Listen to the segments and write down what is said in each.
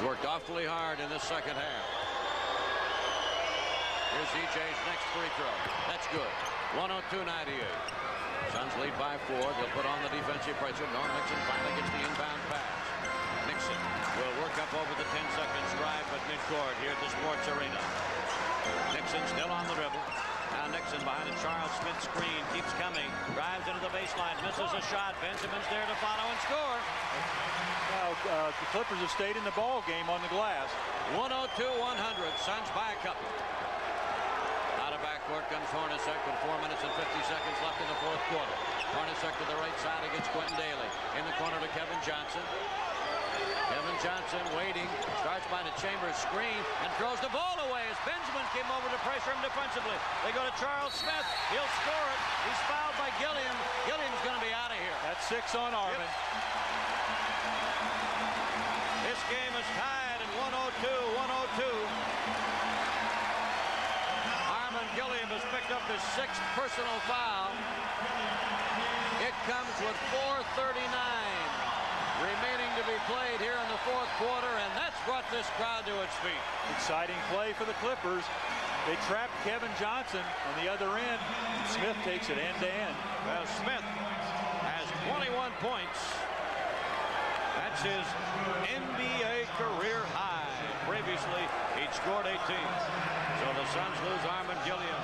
worked awfully hard in this second half. Here's EJ's next free throw. That's good. 102-98. Suns lead by 4. They'll put on the defensive pressure. Norm Nixon finally gets the inbound pass. Nixon will work up over the 10-second stride, but midcourt here at the Sports Arena. Nixon still on the dribble. Now Nixon behind a Charles Smith screen. Keeps coming. Drives into the baseline. Misses a shot. Benjamin's there to follow and score. Now, the Clippers have stayed in the ball game on the glass. 102-100. Suns by a couple. Out of backcourt comes Hornacek with 4 minutes and 50 seconds left in the fourth quarter. Hornacek to the right side against Quentin Daly. In the corner to Kevin Johnson. Kevin Johnson waiting. Starts by the Chambers screen and throws the ball away as Benjamin came over to pressure him defensively. They go to Charles Smith. He'll score it. He's fouled by Gilliam. Gilliam's going to be out of here. That's 6 on Armin. Yep. This game is tied at 102-102. Armin Gilliam has picked up his 6th personal foul. It comes with 4:39 remaining to be played here in the fourth quarter, and that's brought this crowd to its feet. Exciting play for the Clippers. They trapped Kevin Johnson on the other end. Smith takes it end to end. Well, Smith has 21 points. That's his NBA career high. Previously, he'd scored 18. So the Suns lose Armin Gilliam.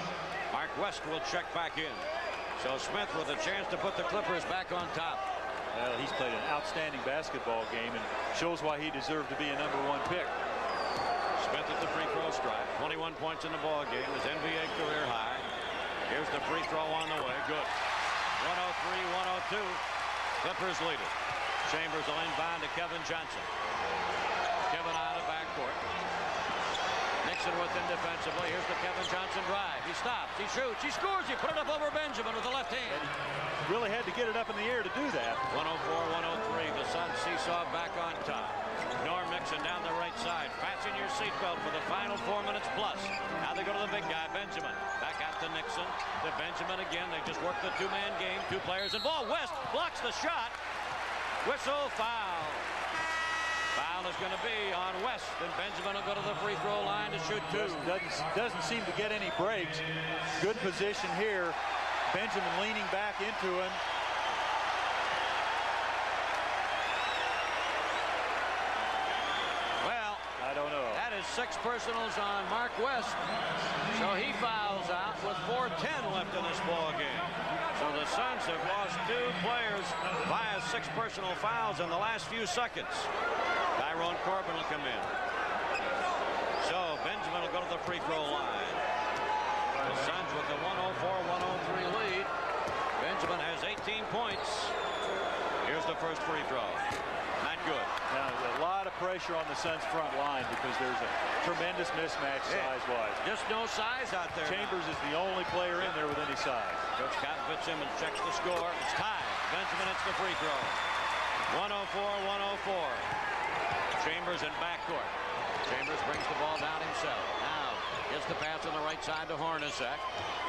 Mark West will check back in. So Smith with a chance to put the Clippers back on top. Well, he's played an outstanding basketball game and shows why he deserved to be a #1 pick. Smith at the free throw stripe. 21 points in the ball game. His NBA career high. Here's the free throw on the way. Good. 103-102. Clippers lead it. Chambers will inbound to Kevin Johnson. Kevin out of backcourt. Nixon with him defensively. Here's the Kevin Johnson drive. He stops. He shoots. He scores. He put it up over Benjamin with the left hand. He really had to get it up in the air to do that. 104-103. The Suns seesaw back on top. Norm Nixon down the right side. Fasten your seatbelt for the final 4 minutes plus. Now they go to the big guy, Benjamin. Back out to Nixon. To Benjamin again. They just worked the 2-man game. 2 players involved. West blocks the shot. Whistle, foul. Foul is going to be on West, and Benjamin will go to the free throw line to shoot 2. Doesn't seem to get any breaks. Good position here. Benjamin leaning back into him. Well, I don't know. That is 6 personals on Mark West. So he fouls out with 4:10 left in this ball game. So the Suns have lost 2 players via 6 personal fouls in the last few seconds. Tyrone Corbin will come in. So Benjamin will go to the free throw line. The Suns with a 104-103 lead. Benjamin has 18 points. Here's the first free throw. Not good. Now, a lot of pressure on the Suns front line because there's a tremendous mismatch size-wise. Just no size out there. Chambers is the only player in there with any size. Coach Cotton Fitzsimmons checks the score. It's tied. Benjamin hits the free throw. 104-104. Chambers in backcourt. Chambers brings the ball down himself. Now gets the pass on the right side to Hornacek.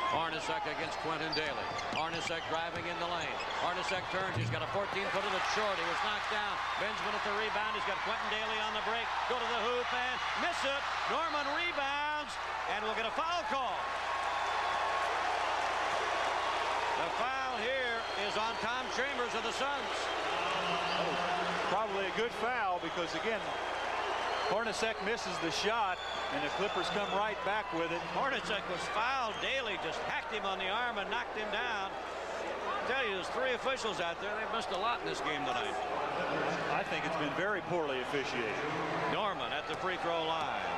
Hornacek against Quentin Daly. Hornacek driving in the lane. Hornacek turns. He's got a 14-footer that's short. He was knocked down. Benjamin at the rebound. He's got Quentin Daly on the break. Go to the hoop and miss it. Norman rebounds and we'll get a foul call. The foul here is on Tom Chambers of the Suns. Probably a good foul because, again, Hornacek misses the shot, and the Clippers come right back with it. Hornacek was fouled. Daly just hacked him on the arm and knocked him down. I tell you, there's 3 officials out there. They've missed a lot in this game tonight. I think it's been very poorly officiated. Norman at the free throw line.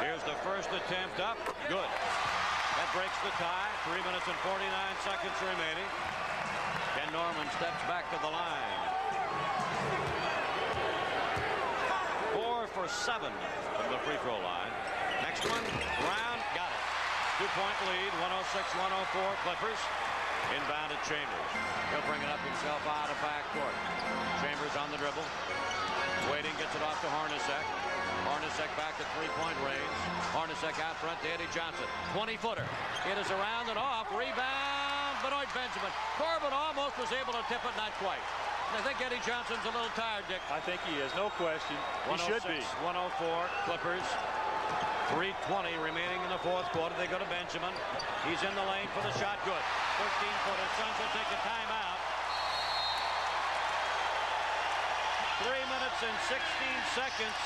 Here's the first attempt up. Good. That breaks the tie. 3 minutes and 49 seconds remaining. Ken Norman steps back to the line. 4 for 7 from the free throw line. Next one, Brown got it. 2-point lead, 106-104 Clippers. Inbound at Chambers. He'll bring it up himself out of backcourt. Chambers on the dribble. Waiting, gets it off to Hornacek. Hornacek back at 3-point range. Hornacek out front to Eddie Johnson. 20-footer. It is around and off. Rebound. Benoit Benjamin. Corbin almost was able to tip it, not quite. I think Eddie Johnson's a little tired, Dick. I think he is, no question. He should be. 104, Clippers. 3:20 remaining in the fourth quarter. They go to Benjamin. He's in the lane for the shot. Good. 13-footer. Suns will take a timeout. 3 minutes and 16 seconds.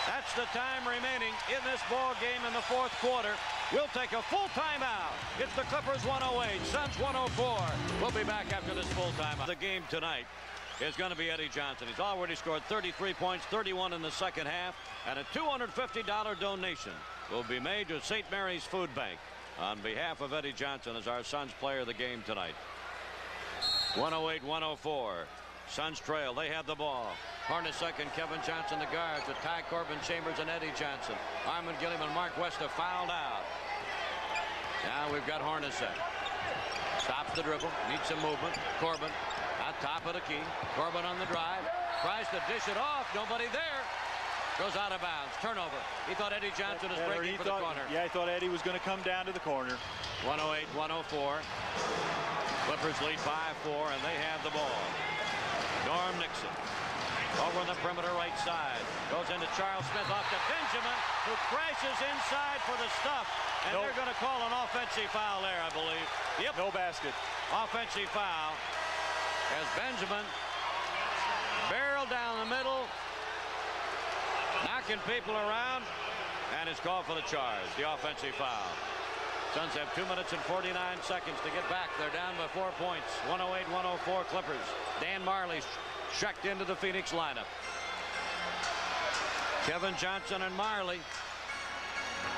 That's the time remaining in this ball game in the fourth quarter. We'll take a full timeout. It's the Clippers 108, Suns 104. We'll be back after this full timeout. The game tonight is going to be Eddie Johnson. He's already scored 33 points, 31 in the second half, and a $250 donation will be made to St. Mary's Food Bank on behalf of Eddie Johnson as our Suns player of the game tonight. 108-104. Suns trail. They have the ball. Hornacek and Kevin Johnson, the guards, with Ty Corbin, Chambers, and Eddie Johnson. Armin Gilliam and Mark West have fouled out. Now we've got Hornacek. Stops the dribble. Needs some movement. Corbin at top of the key. Corbin on the drive. Tries to dish it off. Nobody there. Goes out of bounds. Turnover. He thought Eddie Johnson was breaking for the corner. Yeah, he thought Eddie was going to come down to the corner. 108-104. Clippers lead 5-4, and they have the ball. Norm Nixon over on the perimeter right side. Goes into Charles Smith off to Benjamin, who crashes inside for the stuff. And they're going to call an offensive foul there, I believe. Yep. No basket. Offensive foul as Benjamin barreled down the middle, knocking people around, and is called for the charge, the offensive foul. Suns have 2 minutes and 49 seconds to get back. They're down by 4 points. 108-104 Clippers. Dan Marley's checked into the Phoenix lineup. Kevin Johnson and Marley.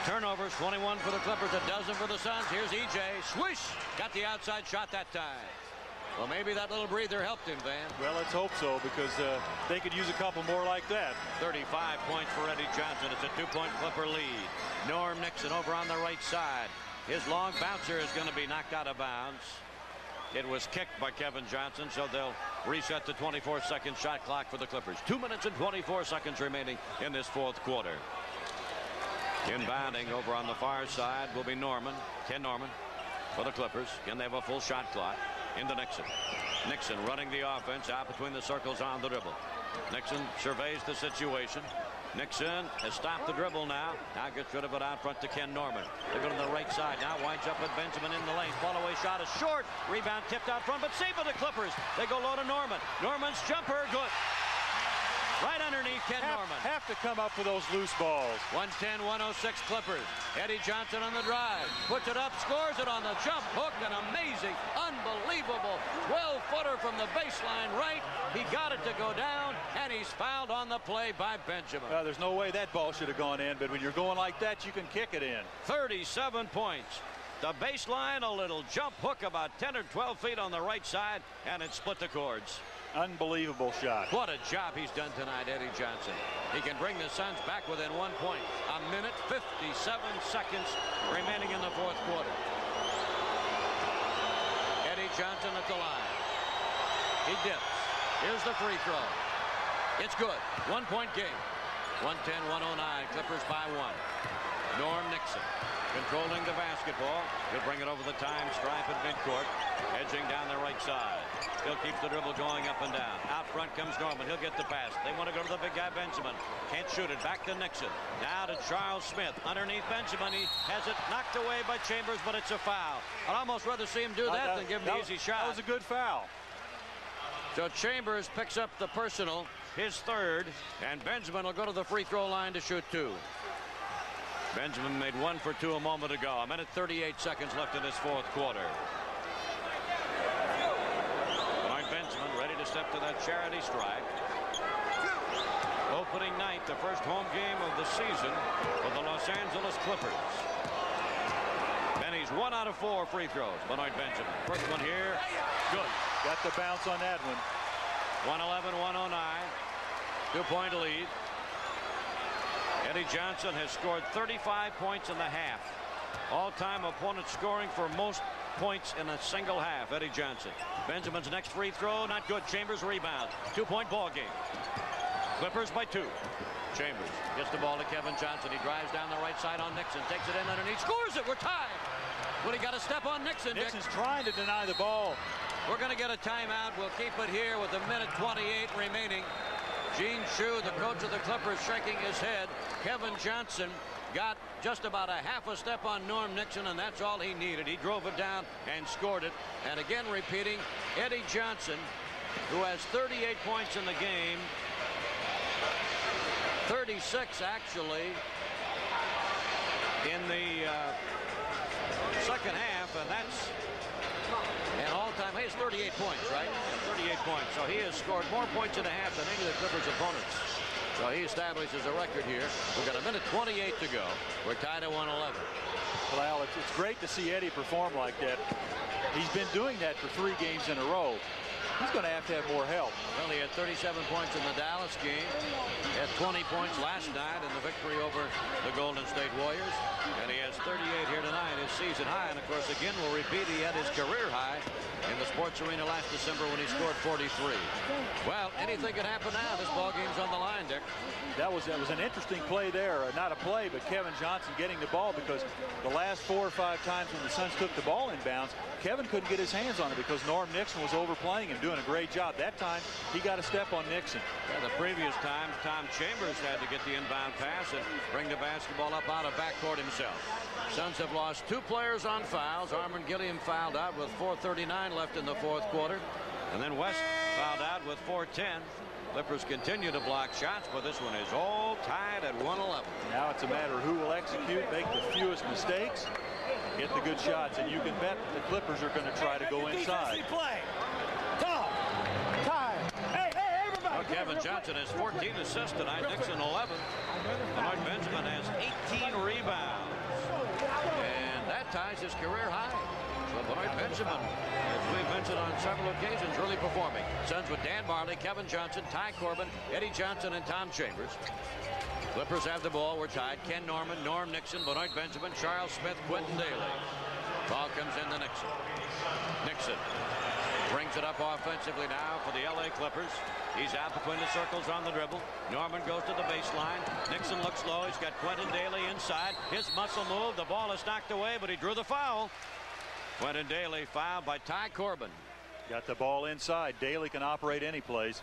Turnovers, 21 for the Clippers, a dozen for the Suns. Here's EJ. Swish! Got the outside shot that time. Well, maybe that little breather helped him, Van. Well, let's hope so, because they could use a couple more like that. 35 points for Eddie Johnson. It's a 2-point Clipper lead. Norm Nixon over on the right side. His long bouncer is going to be knocked out of bounds. It was kicked by Kevin Johnson, so they'll reset the 24-second shot clock for the Clippers. 2 minutes and 24 seconds remaining in this fourth quarter. Inbounding over on the far side will be Norman, Ken Norman, for the Clippers. Again, they have a full shot clock. Into Nixon. Nixon running the offense out between the circles on the dribble. Nixon surveys the situation. Nixon has stopped the dribble now. Now gets rid of it out front to Ken Norman. They go to the right side. Now winds up with Benjamin in the lane. Fall away shot is short. Rebound tipped out front, but saved by the Clippers. They go low to Norman. Norman's jumper, good. Right underneath Ken Norman. Have to come up with those loose balls. 110-106 Clippers. Eddie Johnson on the drive. Puts it up, scores it on the jump hook. An amazing, unbelievable 12-footer from the baseline right. He got it to go down, and he's fouled on the play by Benjamin. Well, there's no way that ball should have gone in, but when you're going like that, you can kick it in. 37 points. The baseline, a little jump hook about 10 or 12 feet on the right side, and it split the cords. Unbelievable shot. What a job he's done tonight, Eddie Johnson. He can bring the Suns back within 1 point. A minute, 57 seconds remaining in the fourth quarter. Eddie Johnson at the line. He dips. Here's the free throw. It's good. 1 point game. 110-109. Clippers by 1. Norm Nixon controlling the basketball. He'll bring it over the time stripe at midcourt. Edging down the right side. Still keeps the dribble going up and down. Out front comes Norman. He'll get the pass. They want to go to the big guy Benjamin. Can't shoot it. Back to Nixon. Now to Charles Smith. Underneath Benjamin. He has it knocked away by Chambers, but it's a foul. I'd almost rather see him do that than give him the easy shot. That was a good foul. So Chambers picks up the personal, his third, and Benjamin will go to the free throw line to shoot 2. Benjamin made 1 for 2 a moment ago. A minute 38 seconds left in this fourth quarter. Benjamin ready to step to that charity stripe. Opening night, the first home game of the season for the Los Angeles Clippers. Benny's 1 out of 4 free throws. Benoit Benjamin. First one here. Good. Got the bounce on that one. 111-109. 2-point lead. Eddie Johnson has scored 35 points in the half. All-time opponent scoring for most points in a single half. Eddie Johnson. Benjamin's next free throw, not good. Chambers rebound. 2-point ball game. Clippers by 2. Chambers gets the ball to Kevin Johnson. He drives down the right side on Nixon. Takes it in underneath. Scores it. We're tied. But he got a step on Nixon. Nixon's trying to deny the ball. We're going to get a timeout. We'll keep it here with 1:28 remaining. Gene Shue, the coach of the Clippers, shaking his head. Kevin Johnson got just about a half a step on Norm Nixon, and that's all he needed. He drove it down and scored it. And again, repeating, Eddie Johnson, who has 38 points in the game, 36 actually in the second half, and that's an all-time. He has 38 points, right? 38 points. So he has scored more points in a half than any of the Clippers' opponents. So he establishes a record here. We've got 1:28 to go. We're tied at 111. Well, it's great to see Eddie perform like that. He's been doing that for 3 games in a row. He's going to have more help. Well, he had 37 points in the Dallas game. He had 20 points last night in the victory over the Golden State Warriors. And he has 38 here tonight, his season high. And, of course, again, we'll repeat, he had his career high in the sports arena last December when he scored 43. Well, anything could happen now. This ball game's on the line, Dick. That was an interesting play there. Not a play, but Kevin Johnson getting the ball, because the last 4 or 5 times when the Suns took the ball inbounds, Kevin couldn't get his hands on it because Norm Nixon was overplaying him, doing a great job. That time, he got a step on Nixon. Yeah, the previous times, Tom Chambers had to get the inbound pass and bring the basketball up out of backcourt himself. Suns have lost 2 players on fouls. Armin Gilliam fouled out with 4:39 left in the fourth quarter. And then West fouled out with 4:10. Clippers continue to block shots, but this one is all tied at 111. Now it's a matter of who will execute, make the fewest mistakes, get the good shots, and you can bet the Clippers are going to try to go inside. Play. Time. Hey, everybody. Well, Kevin Johnson has 14 assists tonight. Nixon 11. Benoit Benjamin has 18 rebounds. And that ties his career high. So Benoit Benjamin, as we've mentioned on several occasions, really performing. Suns with Dan Marley, Kevin Johnson, Ty Corbin, Eddie Johnson, and Tom Chambers. Clippers have the ball. We're tied. Ken Norman, Norm Nixon, Benoit Benjamin, Charles Smith, Quentin Daly. Ball comes in to Nixon. Nixon brings it up offensively now for the LA Clippers. He's out between the circles on the dribble. Norman goes to the baseline. Nixon looks low. He's got Quentin Daly inside. His muscle move. The ball is knocked away, but he drew the foul. Quentin Daly fouled by Ty Corbin. Got the ball inside. Daly can operate any place.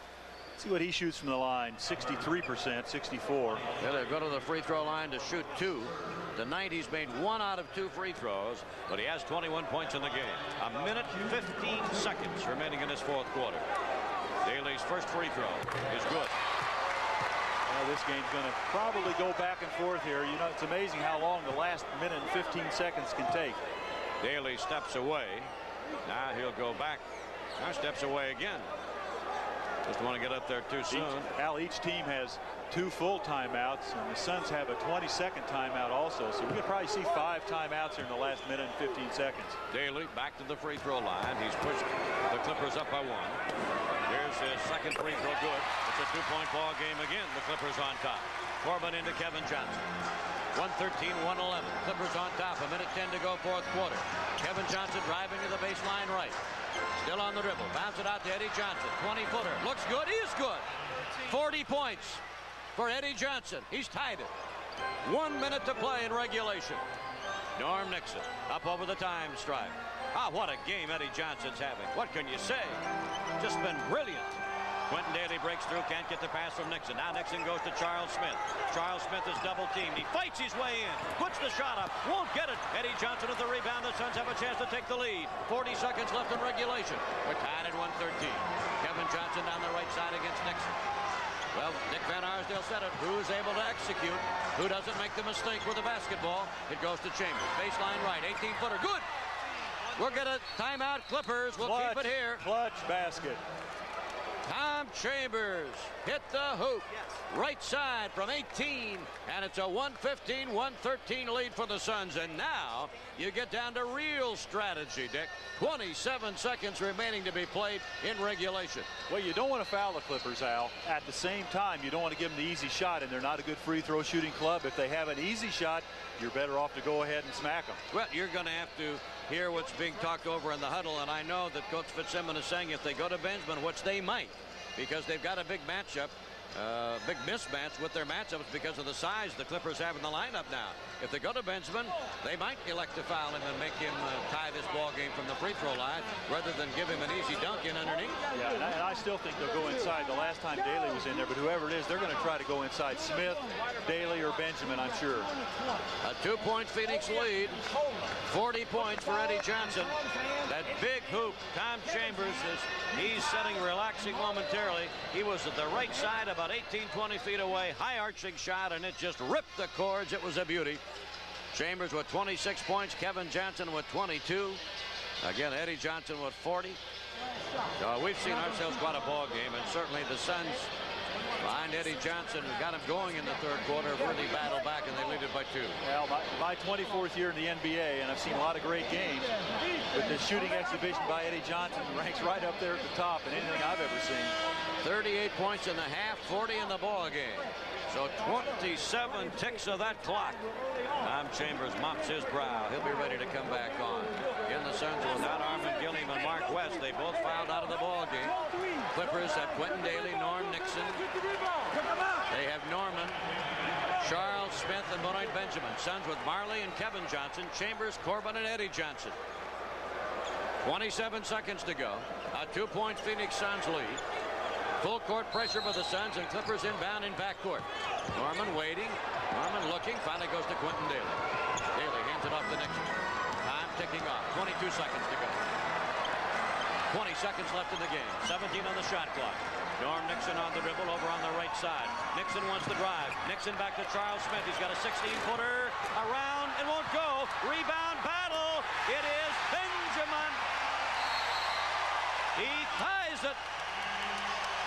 See what he shoots from the line. 63%, 64. Yeah, they go to the free throw line to shoot 2. Tonight he's made 1 out of 2 free throws, but he has 21 points in the game. 1:15 seconds remaining in this fourth quarter. Daly's first free throw is good. Well, this game's going to probably go back and forth here. You know, it's amazing how long the last 1:15 seconds can take. Daly steps away. Now he'll go back. Now steps away again. Just want to get up there too soon. Each team has 2 full timeouts, and the Suns have a 20-second timeout also. So we could probably see 5 timeouts here in the last 1:15 seconds. Daly back to the free throw line. He's pushed the Clippers up by 1. Here's his second free throw, good. It's a 2-point ball game again. The Clippers on top. Corbin into Kevin Johnson. 113-111. Clippers on top. 1:10 to go, fourth quarter. Kevin Johnson driving to the baseline right. Still on the dribble. Bounce it out to Eddie Johnson. 20-footer. Looks good. He is good. 40 points for Eddie Johnson. He's tied it. 1 minute to play in regulation. Norm Nixon up over the time stripe. Ah, what a game Eddie Johnson's having. What can you say? Just been brilliant. Quentin Daly breaks through, can't get the pass from Nixon. Now Nixon goes to Charles Smith. Charles Smith is double teamed. He fights his way in, puts the shot up, won't get it. Eddie Johnson with the rebound. The Suns have a chance to take the lead. 40 seconds left in regulation. We're tied at 113. Kevin Johnson down the right side against Nixon. Well, Dick Van Arsdale said it. Who's able to execute? Who doesn't make the mistake with the basketball? It goes to Chambers. Baseline right, 18-footer. Good. We'll get a timeout. Clippers. We'll keep it here. Clutch basket. Tom Chambers hit the hoop. Right side from 18. And it's a 115-113 lead for the Suns. And now you get down to real strategy, Dick. 27 seconds remaining to be played in regulation. Well, you don't want to foul the Clippers, Al. At the same time, you don't want to give them the easy shot, and they're not a good free throw shooting club. If they have an easy shot, you're better off to go ahead and smack them. Well, you're going to have to hear what's being talked over in the huddle, and I know that Coach Fitzsimmons is saying if they go to Benjamin, which they might, because they've got a big matchup, big mismatch with their matchups because of the size the Clippers have in the lineup now. If they go to Benjamin, they might elect to foul him and make him tie this ball game from the free throw line rather than give him an easy dunk in underneath. Yeah, and I still think they'll go inside. The last time Daly was in there, but whoever it is, they're going to try to go inside Smith, Daly, or Benjamin, I'm sure. A 2-point Phoenix lead. 40 points for Eddie Johnson. That big hoop, Tom Chambers, he's sitting relaxing momentarily. He was at the right side about 18-20 feet away. High arching shot, and it just ripped the cords. It was a beauty. Chambers with 26 points. Kevin Johnson with 22. Again, Eddie Johnson with 40. So we've seen ourselves quite a ball game, and certainly the Suns behind Eddie Johnson got him going in the third quarter, really battled back, and they lead it by 2. Well, my 24th year in the NBA, and I've seen a lot of great games, but the shooting exhibition by Eddie Johnson ranks right up there at the top in anything I've ever seen. 38 points in the half, 40 in the ball game. So 27 ticks of that clock. Tom Chambers mops his brow. He'll be ready to come back on. In the Suns without Armin Gilliam and Mark West. They both fouled out of the ball game. Clippers have Quentin Daly, Norm Nixon. They have Norman, Charles Smith, and Benoit Benjamin. Suns with Marley and Kevin Johnson, Chambers, Corbin, and Eddie Johnson. 27 seconds to go. A 2-point Phoenix Suns lead. Full court pressure for the Suns, and Clippers inbound in backcourt. Norman waiting. Norman looking. Finally goes to Quentin Daly. Daly hands it off to Nixon. Time ticking off. 22 seconds to go. 20 seconds left in the game. 17 on the shot clock. Norm Nixon on the dribble over on the right side. Nixon wants to drive. Nixon back to Charles Smith. He's got a 16-footer around and won't go. Rebound battle. It is Benjamin. He ties it.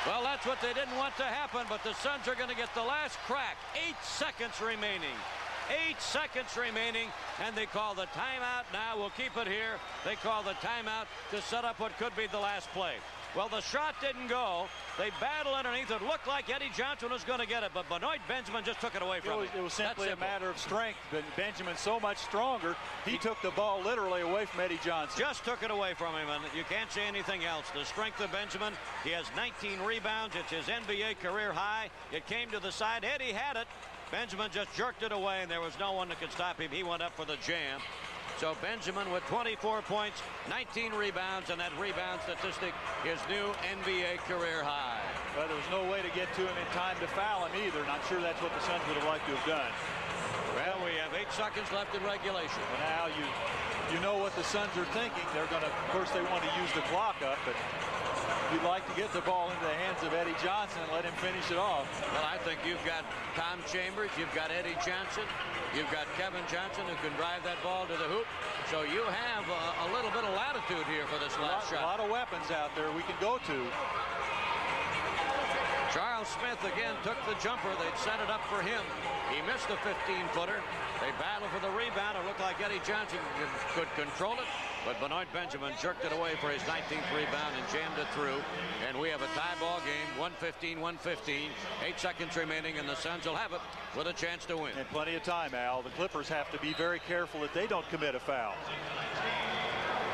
Well, that's what they didn't want to happen, but the Suns are going to get the last crack. 8 seconds remaining. 8 seconds remaining, and they call the timeout. Now we'll keep it here. They call the timeout to set up what could be the last play. Well, the shot didn't go. They battled underneath. It looked like Eddie Johnson was going to get it, but Benoit Benjamin just took it away from him. It was simply a matter of strength. But Benjamin's so much stronger, he took the ball literally away from Eddie Johnson. Just took it away from him, and you can't say anything else. The strength of Benjamin. He has 19 rebounds. It's his NBA career high. It came to the side. Eddie had it. Benjamin just jerked it away, and there was no one that could stop him. He went up for the jam. So Benjamin with 24 points, 19 rebounds, and that rebound statistic is new NBA career high. Well, there was no way to get to him in time to foul him either, and I'm sure that's what the Suns would have liked to have done. Well, we have 8 seconds left in regulation. And now you know what the Suns are thinking. They're going to, of course, they want to use the clock up, but you'd like to get the ball into the hands of Eddie Johnson and let him finish it off. Well, I think you've got Tom Chambers, you've got Eddie Johnson, you've got Kevin Johnson who can drive that ball to the hoop. So you have a little bit of latitude here for this last shot. A lot of weapons out there we can go to. Charles Smith again took the jumper. They'd set it up for him. He missed the 15-footer. They battled for the rebound. It looked like Eddie Johnson could control it, but Benoit Benjamin jerked it away for his 19th rebound and jammed it through. And we have a tie ball game, 1:15. 8 seconds remaining, and the Suns will have it with a chance to win. And plenty of time, Al. The Clippers have to be very careful that they don't commit a foul.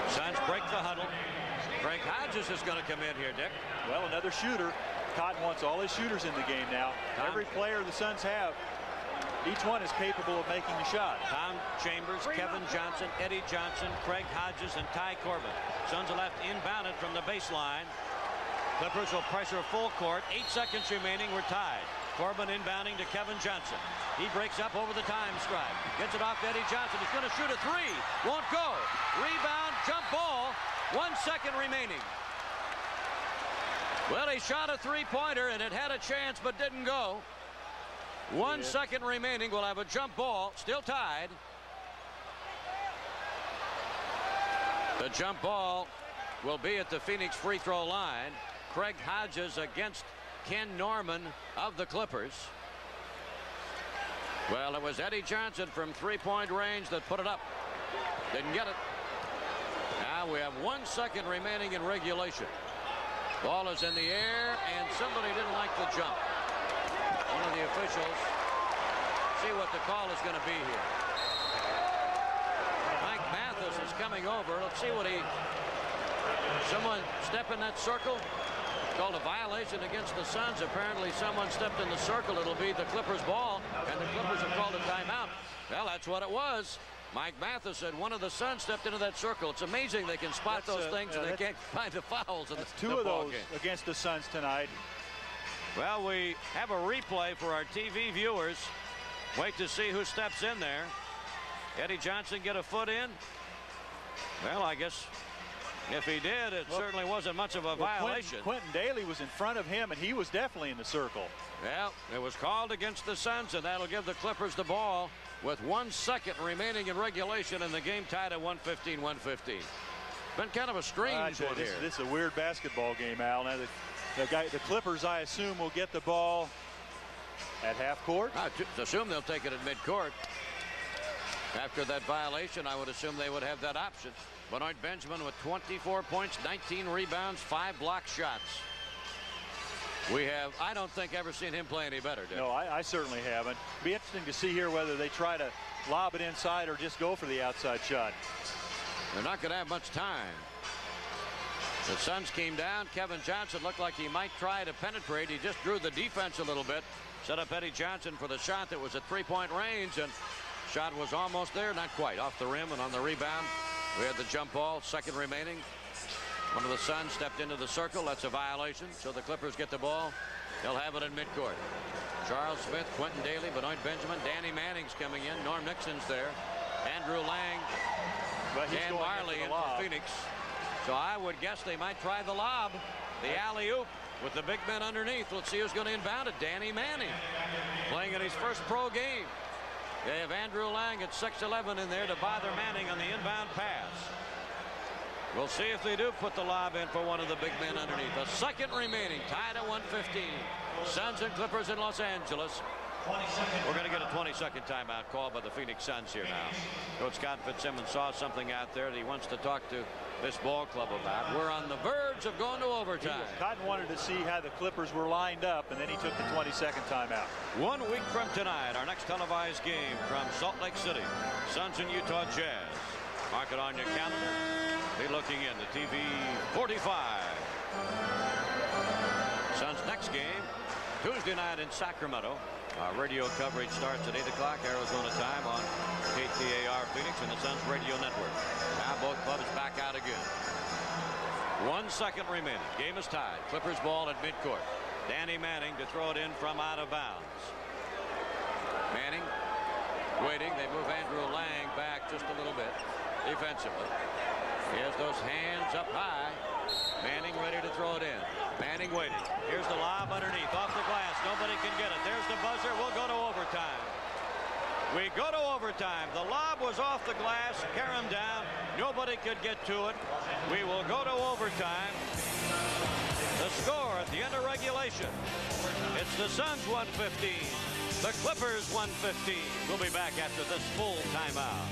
Suns break the huddle. Greg Hodges is going to come in here, Dick. Well, another shooter. Cotton wants all his shooters in the game now. Every player the Suns have, each one is capable of making a shot. Tom Chambers, Kevin Johnson, Eddie Johnson, Craig Hodges, and Ty Corbin. Suns are left inbounded from the baseline. Clippers will pressure full court. 8 seconds remaining. We're tied. Corbin inbounding to Kevin Johnson. He breaks up over the time stride. Gets it off to Eddie Johnson. He's going to shoot a 3. Won't go. Rebound, jump ball. 1 second remaining. Well, he shot a three-pointer, and it had a chance, but didn't go. 1 second remaining. We'll have a jump ball. Still tied. The jump ball will be at the Phoenix free throw line. Craig Hodges against Ken Norman of the Clippers. Well, it was Eddie Johnson from three-point range that put it up. Didn't get it. Now we have 1 second remaining in regulation. Ball is in the air, and somebody didn't like the jump. One of the officials. See what the call is going to be here. Mike Mathis is coming over. Let's see what he... Someone step in that circle. Called a violation against the Suns. Apparently someone stepped in the circle. It'll be the Clippers ball, and the Clippers have called a timeout. Well, that's what it was. Mike Mathis said one of the Suns stepped into that circle. It's amazing they can spot those things and they can't find the fouls in two of those game. Against the Suns tonight. Well, we have a replay for our TV viewers. Wait to see who steps in there. Eddie Johnson get a foot in? Well, I guess if he did, it certainly wasn't much of a violation. Quentin Daly was in front of him, and he was definitely in the circle. Well, it was called against the Suns, and that'll give the Clippers the ball with 1 second remaining in regulation, and the game tied at 1:15. Been kind of a strange one here. This is a weird basketball game, Al. Now the Clippers, I assume, will get the ball at half court. I assume they'll take it at midcourt. After that violation, I would assume they would have that option. Benoit Benjamin with 24 points, 19 rebounds, 5 block shots. We have, I don't think, ever seen him play any better, Dick. No, I certainly haven't. Be interesting to see here whether they try to lob it inside or just go for the outside shot. They're not going to have much time. The Suns came down. Kevin Johnson looked like he might try to penetrate. He just drew the defense a little bit. Set up Eddie Johnson for the shot that was at 3-point range, and shot was almost there, not quite, off the rim, and on the rebound we had the jump ball, second remaining. One of the Suns stepped into the circle. That's a violation, so the Clippers get the ball. They'll have it in midcourt. Charles Smith, Quentin Daly, Benoit Benjamin, Danny Manning's coming in, Norm Nixon's there, Andrew Lang, Dan Marley in for Phoenix. So I would guess they might try the lob, the alley-oop, with the big men underneath. Let's see who's going to inbound it. Danny Manning, playing in his first pro game. They have Andrew Lang at 6'11" in there to bother Manning on the inbound pass. We'll see if they do put the lob in for one of the big men underneath. A second remaining, tied at 1:15. Suns and Clippers in Los Angeles. We're going to get a 20-second timeout called by the Phoenix Suns here now. Coach Scott Fitzsimmons saw something out there that he wants to talk to this ball club about. We're on the verge of going to overtime. Cotton wanted to see how the Clippers were lined up, and then he took the 20-second timeout. 1 week from tonight, our next televised game from Salt Lake City, Suns and Utah Jazz. Mark it on your calendar. Be looking in the TV 45. Suns next game Tuesday night in Sacramento. Our radio coverage starts at 8 o'clock Arizona time on KTAR Phoenix and the Suns Radio Network. Now both clubs back out again. 1 second remaining. Game is tied. Clippers ball at midcourt. Danny Manning to throw it in from out of bounds. Manning waiting. They move Andrew Lang back just a little bit defensively. He has those hands up high. Manning ready to throw it in. Manning waiting. Here's the lob underneath, off the glass. Nobody can get it. There's the buzzer. We'll go to overtime. We go to overtime. The lob was off the glass. Karam down. Nobody could get to it. We will go to overtime. The score at the end of regulation. It's the Suns 115. The Clippers 115. We'll be back after this full timeout.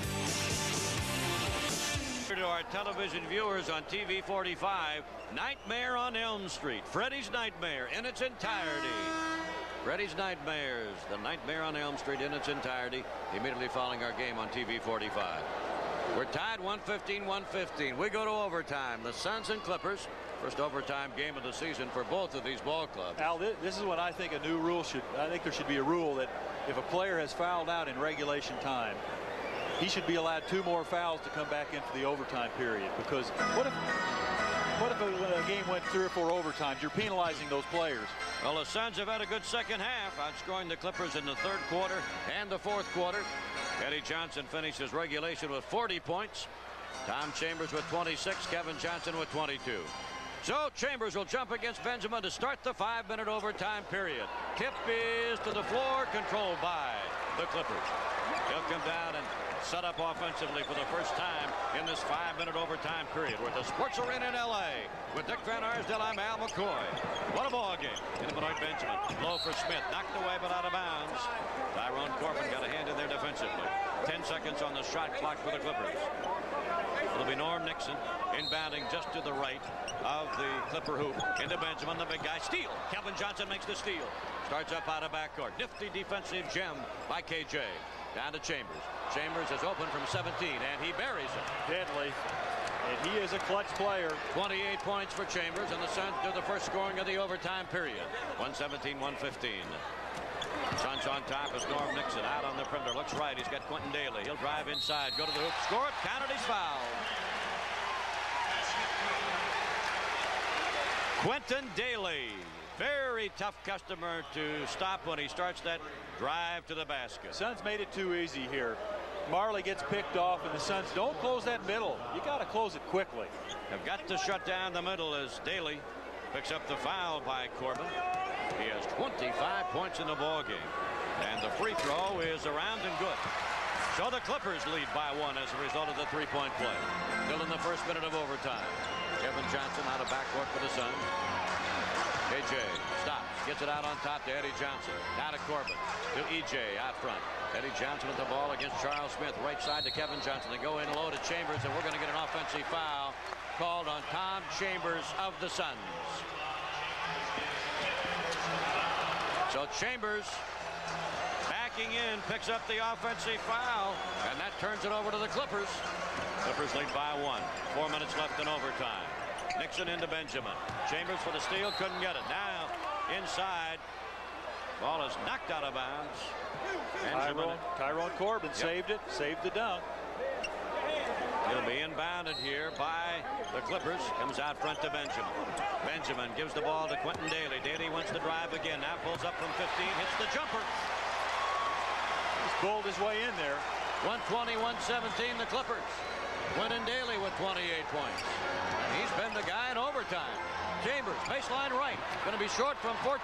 To our television viewers on TV 45, Nightmare on Elm Street, Freddy's Nightmare in its entirety. Freddy's Nightmares, the Nightmare on Elm Street in its entirety, immediately following our game on TV 45. We're tied 115-115. We go to overtime. The Suns and Clippers, first overtime game of the season for both of these ball clubs. Al, this is what I think a new rule should. I think there should be a rule that if a player has fouled out in regulation time, he should be allowed 2 more fouls to come back in for the overtime period. Because what if a game went 3 or 4 overtimes? You're penalizing those players. Well, the Suns have had a good second half, outscoring the Clippers in the third quarter and the fourth quarter. Eddie Johnson finishes regulation with 40 points. Tom Chambers with 26. Kevin Johnson with 22. So Chambers will jump against Benjamin to start the 5-minute overtime period. Tip is to the floor, controlled by the Clippers. He'll come down and set up offensively for the first time in this 5-minute overtime period. We're at the Sports Arena in L.A. with Dick Van Arsdale. I'm Al McCoy. What a ball game. Into Benoit Benjamin. Low for Smith. Knocked away but out of bounds. Tyrone Corbin got a hand in there defensively. 10 seconds on the shot clock for the Clippers. It'll be Norm Nixon inbounding just to the right of the Clipper hoop. Into Benjamin, the big guy. Steal. Kevin Johnson makes the steal. Starts up out of backcourt. Nifty defensive gem by KJ. Down to Chambers. Chambers is open from 17, and he buries it. Deadly. And he is a clutch player. 28 points for Chambers, and the Suns do the first scoring of the overtime period. 117-115. Suns on top as Norm Nixon out on the perimeter. Looks right. He's got Quentin Daly. He'll drive inside. Go to the hoop. Score it. Counted. He's fouled. Quentin Daly. Very tough customer to stop when he starts that drive to the basket. Suns made it too easy here. Marley gets picked off, and the Suns don't close that middle. You got to close it quickly. They've got to shut down the middle as Daly picks up the foul by Corbin. He has 25 points in the ball game, and the free throw is around and good. So the Clippers lead by 1 as a result of the three-point play. Still in the first minute of overtime. Kevin Johnson out of backcourt for the Suns. KJ stops, gets it out on top to Eddie Johnson. Now to Corbin, to EJ out front. Eddie Johnson with the ball against Charles Smith. Right side to Kevin Johnson. They go in low to Chambers, and we're going to get an offensive foul called on Tom Chambers of the Suns. So Chambers backing in, picks up the offensive foul, and that turns it over to the Clippers. Clippers lead by 1. 4 minutes left in overtime. Nixon into Benjamin. Chambers for the steal, couldn't get it. Now inside. Ball is knocked out of bounds. Tyrone Corbin saved it, saved the dunk. He'll be inbounded here by the Clippers. Comes out front to Benjamin. Benjamin gives the ball to Quentin Daly. Daly wants to drive again. Now pulls up from 15, hits the jumper. He's bowled his way in there. 120-117 the Clippers. Quentin Daly with 28 points. And he's been the guy in overtime. Chambers, baseline right. Going to be short from 14.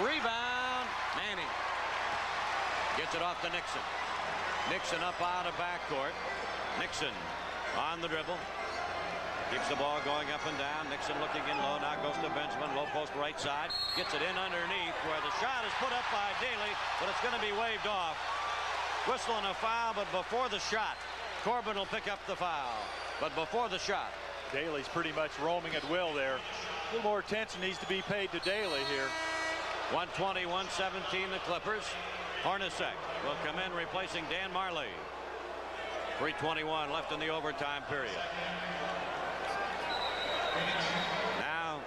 Rebound, Manning. Gets it off to Nixon. Nixon up out of backcourt. Nixon on the dribble. Keeps the ball going up and down. Nixon looking in low. Now goes to Benjamin. Low post right side. Gets it in underneath where the shot is put up by Daly, but it's going to be waved off. Whistle and a foul, but before the shot. Corbin will pick up the foul, but before the shot. Daly's pretty much roaming at will there. A little more attention needs to be paid to Daly here. 120-117 the Clippers. Hornacek will come in replacing Dan Marley. 3:21 left in the overtime period. Now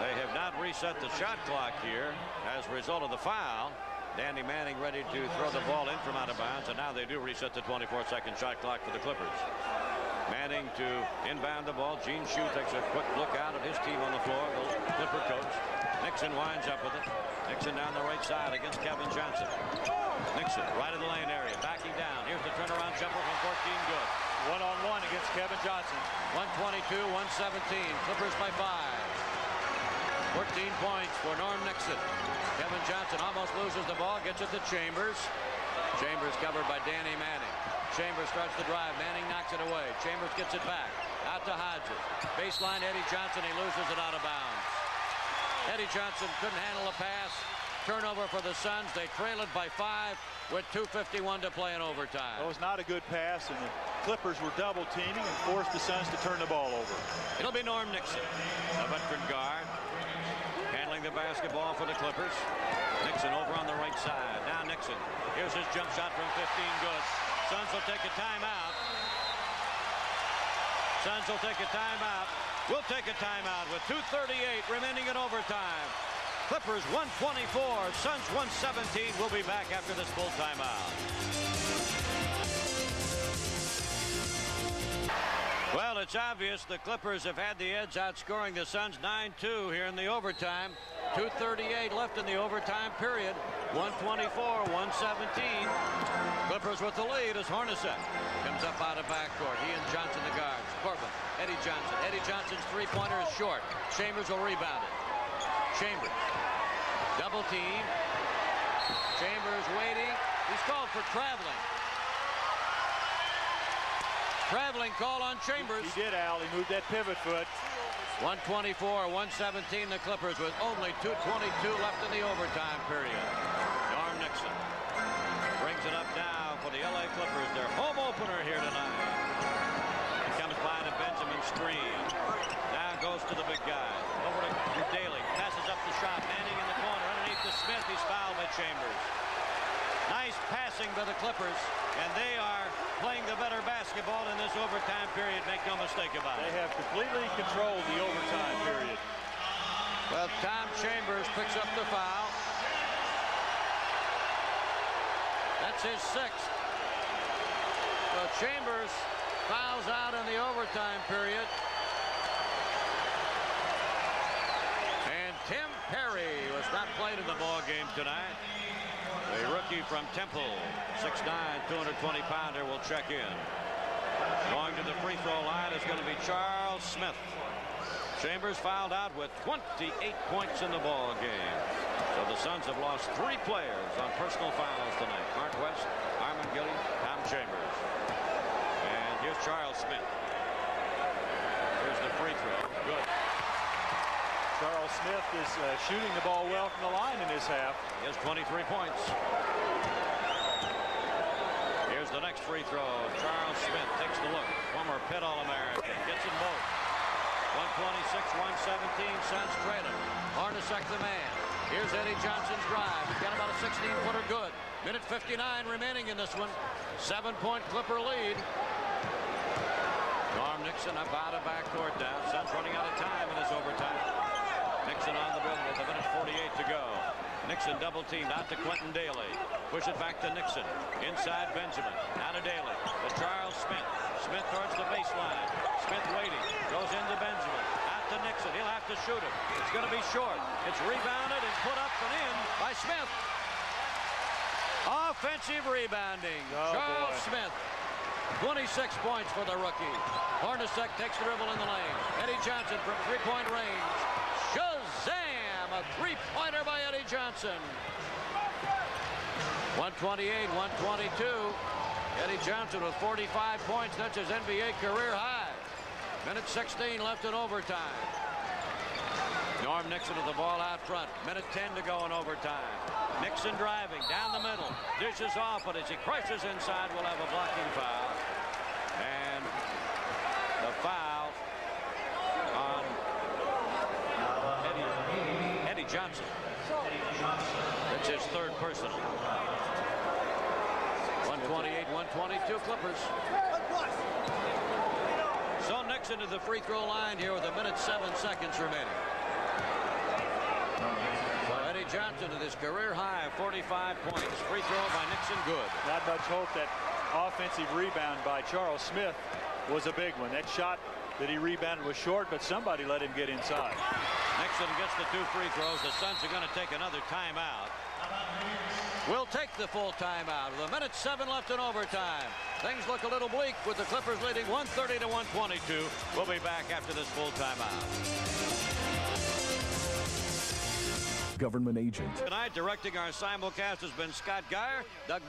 they have not reset the shot clock here as a result of the foul. Danny Manning ready to throw the ball in from out of bounds, and now they do reset the 24-second shot clock for the Clippers. Manning to inbound the ball. Gene Shue takes a quick look out at his team on the floor, the Clipper coach. Nixon winds up with it. Nixon down the right side against Kevin Johnson. Nixon right in the lane area, backing down. Here's the turnaround jumper from 14, good. One-on-one against Kevin Johnson. 122-117, Clippers by 5. 14 points for Norm Nixon. Kevin Johnson almost loses the ball, gets it to Chambers. Chambers covered by Danny Manning. Chambers starts the drive. Manning knocks it away. Chambers gets it back. Out to Hodges. Baseline Eddie Johnson. He loses it out of bounds. Eddie Johnson couldn't handle the pass. Turnover for the Suns. They trail it by 5 with 2:51 to play in overtime. It was not a good pass, and the Clippers were double teaming and forced the Suns to turn the ball over. It'll be Norm Nixon, a veteran guard, handling the basketball for the Clippers. Nixon over on the right side. Now Nixon. Here's his jump shot from 15, good. Suns will take a timeout. Suns will take a timeout. We'll take a timeout with 2:38 remaining in overtime. Clippers 124, Suns 117. We'll be back after this full timeout. Well, it's obvious the Clippers have had the edge outscoring the Suns 9-2 here in the overtime. 2:38 left in the overtime period. 124-117. Clippers with the lead as Hornacek comes up out of backcourt. He and Johnson the guards. Corbin, Eddie Johnson. Eddie Johnson's three-pointer is short. Chambers will rebound it. Chambers. Double team. Chambers waiting. He's called for traveling. Traveling call on Chambers. He did, Al. He moved that pivot foot. 124-117 the Clippers with only 2:22 left in the overtime period. Norm Nixon brings it up now for the LA Clippers. Their home opener here tonight. He comes by the Benjamin screen. Now goes to the big guy. Over to Daly. Passes up the shot. Manning in the corner underneath to Smith. He's fouled by Chambers. Nice passing by the Clippers, and they are playing the better basketball in this overtime period. Make no mistake about it. They have completely controlled the overtime period. Well, Tom Chambers picks up the foul. That's his sixth. So Chambers fouls out in the overtime period. And Tim Perry was not played in the ball game tonight. A rookie from Temple, 6'9", 220-pounder, will check in. Going to the free throw line is going to be Charles Smith. Chambers fouled out with 28 points in the ball game. So the Suns have lost 3 players on personal fouls tonight. Mark West, Armand Gilly, Tom Chambers. And here's Charles Smith. Here's the free throw. Good. Charles Smith is shooting the ball well from the line in this half. He has 23 points. Here's the next free throw. Charles Smith takes the look. Former Pitt All-American. Gets them both. 126-117. Suns trailing. Hornacek the man. Here's Eddie Johnson's drive. He's got about a 16-footer good. Minute 59 remaining in this one. 7-point Clipper lead. Norm Nixon about a backcourt down. Suns running out of time in this overtime. Nixon on the dribble with a minute 48 to go. Nixon double teamed out to Quentin Daly. Push it back to Nixon. Inside Benjamin. Out to Daly. To Charles Smith. Smith towards the baseline. Smith waiting. Goes into Benjamin. Out to Nixon. He'll have to shoot it. It's going to be short. It's rebounded and put up and in by Smith. Offensive rebounding. Charles Smith. 26 points for the rookie. Hornacek takes the dribble in the lane. Eddie Johnson from three-point range. Shazam! A three-pointer by Eddie Johnson. 128-122. Eddie Johnson with 45 points. That's his NBA career high. Minute 16 left in overtime. Norm Nixon with the ball out front. Minute 10 to go in overtime. Nixon driving down the middle. Dishes off, but as he crashes inside, we'll have a blocking foul. And the foul on Eddie Johnson. That's his third personal. 128-122 Clippers. So Nixon to the free throw line here with a minute 7 seconds remaining. So Eddie Johnson with his career high of 45 points. Free throw by Nixon, good. Not much hope. That offensive rebound by Charles Smith was a big one. That shot that he rebounded was short, but somebody let him get inside. Nixon gets the 2 free throws. The Suns are going to take another timeout. We'll take the full timeout with a minute 7 left in overtime. Things look a little bleak with the Clippers leading 130-122. We'll be back after this full timeout. Government agent. Tonight, directing our simulcast has been Scott Geyer. Doug